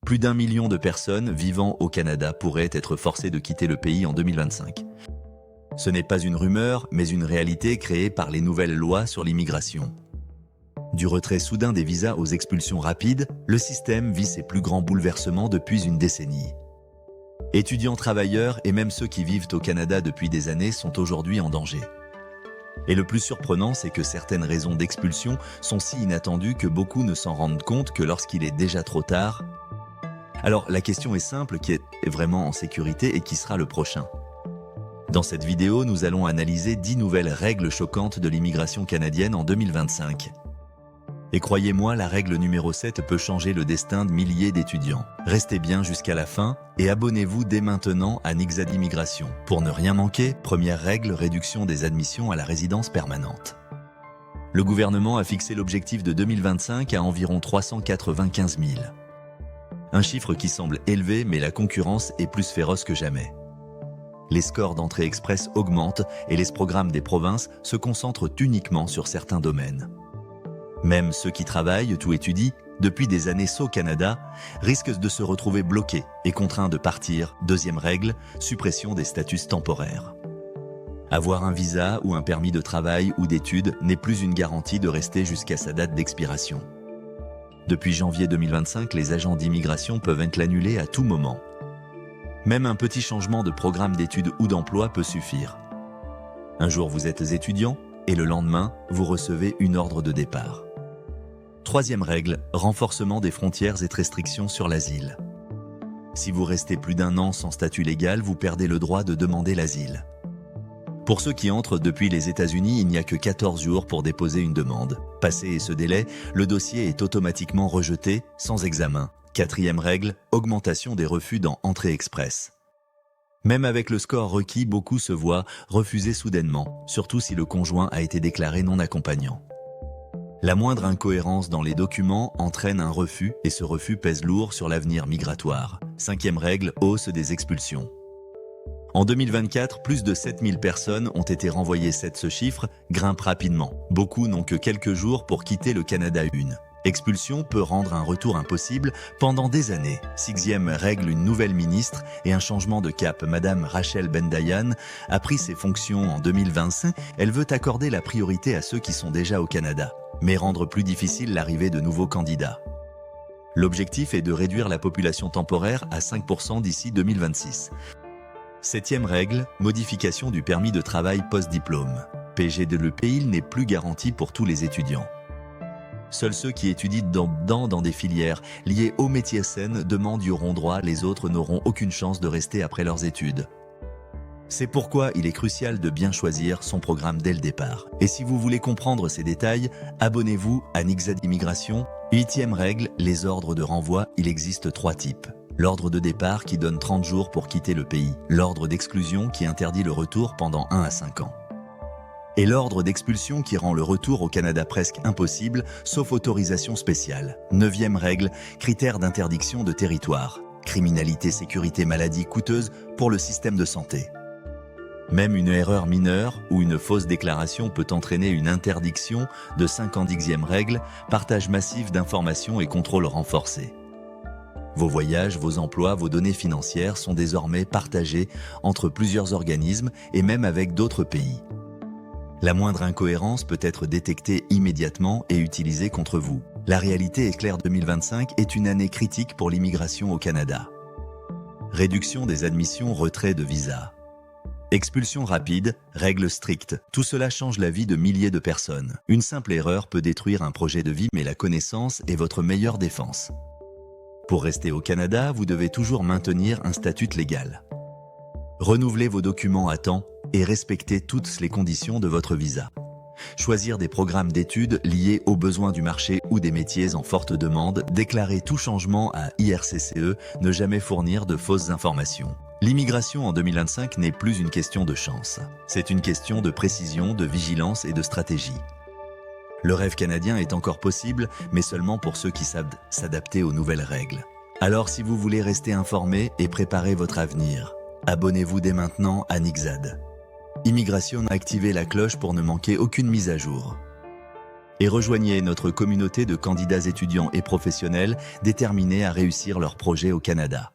Plus d'1 million de personnes vivant au Canada pourraient être forcées de quitter le pays en 2025. Ce n'est pas une rumeur, mais une réalité créée par les nouvelles lois sur l'immigration. Du retrait soudain des visas aux expulsions rapides, le système vit ses plus grands bouleversements depuis une décennie. Étudiants, travailleurs et même ceux qui vivent au Canada depuis des années sont aujourd'hui en danger. Et le plus surprenant, c'est que certaines raisons d'expulsion sont si inattendues que beaucoup ne s'en rendent compte que lorsqu'il est déjà trop tard. Alors la question est simple, qui est vraiment en sécurité et qui sera le prochain? Dans cette vidéo, nous allons analyser 10 nouvelles règles choquantes de l'immigration canadienne en 2025. Et croyez-moi, la règle numéro 7 peut changer le destin de milliers d'étudiants. Restez bien jusqu'à la fin et abonnez-vous dès maintenant à Nixad Immigration. Pour ne rien manquer, première règle, réduction des admissions à la résidence permanente. Le gouvernement a fixé l'objectif de 2025 à environ 395 000. Un chiffre qui semble élevé, mais la concurrence est plus féroce que jamais. Les scores d'entrée express augmentent et les programmes des provinces se concentrent uniquement sur certains domaines. Même ceux qui travaillent ou étudient depuis des années au Canada risquent de se retrouver bloqués et contraints de partir. Deuxième règle, suppression des statuts temporaires. Avoir un visa ou un permis de travail ou d'études n'est plus une garantie de rester jusqu'à sa date d'expiration. Depuis janvier 2025, les agents d'immigration peuvent être annulés à tout moment. Même un petit changement de programme d'études ou d'emploi peut suffire. Un jour, vous êtes étudiant et le lendemain, vous recevez une ordre de départ. Troisième règle, renforcement des frontières et restrictions sur l'asile. Si vous restez plus d'1 an sans statut légal, vous perdez le droit de demander l'asile. Pour ceux qui entrent depuis les États-Unis, il n'y a que 14 jours pour déposer une demande. Passé ce délai, le dossier est automatiquement rejeté, sans examen. Quatrième règle, augmentation des refus dans Entrée Express. Même avec le score requis, beaucoup se voient refuser soudainement, surtout si le conjoint a été déclaré non accompagnant. La moindre incohérence dans les documents entraîne un refus et ce refus pèse lourd sur l'avenir migratoire. Cinquième règle, hausse des expulsions. En 2024, plus de 7000 personnes ont été renvoyées. Ce chiffre grimpe rapidement. Beaucoup n'ont que quelques jours pour quitter le Canada. Une expulsion peut rendre un retour impossible pendant des années. Sixième règle, une nouvelle ministre et un changement de cap. Madame Rachel Bendayan a pris ses fonctions en 2025. Elle veut accorder la priorité à ceux qui sont déjà au Canada, mais rendre plus difficile l'arrivée de nouveaux candidats. L'objectif est de réduire la population temporaire à 5% d'ici 2026. Septième règle, modification du permis de travail post-diplôme. PG de l'EPI n'est plus garanti pour tous les étudiants. Seuls ceux qui étudient dans des filières liées au métier SN demandent y auront droit, les autres n'auront aucune chance de rester après leurs études. C'est pourquoi il est crucial de bien choisir son programme dès le départ. Et si vous voulez comprendre ces détails, abonnez-vous à Nixad Immigration. Huitième règle, les ordres de renvoi. Il existe 3 types. L'ordre de départ qui donne 30 jours pour quitter le pays. L'ordre d'exclusion qui interdit le retour pendant 1 à 5 ans. Et l'ordre d'expulsion qui rend le retour au Canada presque impossible, sauf autorisation spéciale. Neuvième règle, critères d'interdiction de territoire. Criminalité, sécurité, maladie coûteuse pour le système de santé. Même une erreur mineure ou une fausse déclaration peut entraîner une interdiction de 5 ans. Dixième règle, partage massif d'informations et contrôle renforcé. Vos voyages, vos emplois, vos données financières sont désormais partagés entre plusieurs organismes et même avec d'autres pays. La moindre incohérence peut être détectée immédiatement et utilisée contre vous. La réalité est claire, 2025 est une année critique pour l'immigration au Canada. Réduction des admissions, retrait de visas. Expulsion rapide, règles strictes. Tout cela change la vie de milliers de personnes. Une simple erreur peut détruire un projet de vie, mais la connaissance est votre meilleure défense. Pour rester au Canada, vous devez toujours maintenir un statut légal. Renouvelez vos documents à temps et respectez toutes les conditions de votre visa. Choisir des programmes d'études liés aux besoins du marché ou des métiers en forte demande. Déclarer tout changement à IRCCE. Ne jamais fournir de fausses informations. L'immigration en 2025 n'est plus une question de chance. C'est une question de précision, de vigilance et de stratégie. Le rêve canadien est encore possible, mais seulement pour ceux qui savent s'adapter aux nouvelles règles. Alors si vous voulez rester informé et préparer votre avenir, abonnez-vous dès maintenant à Nixad Immigration. Activez la cloche pour ne manquer aucune mise à jour. et rejoignez notre communauté de candidats étudiants et professionnels déterminés à réussir leur projet au Canada.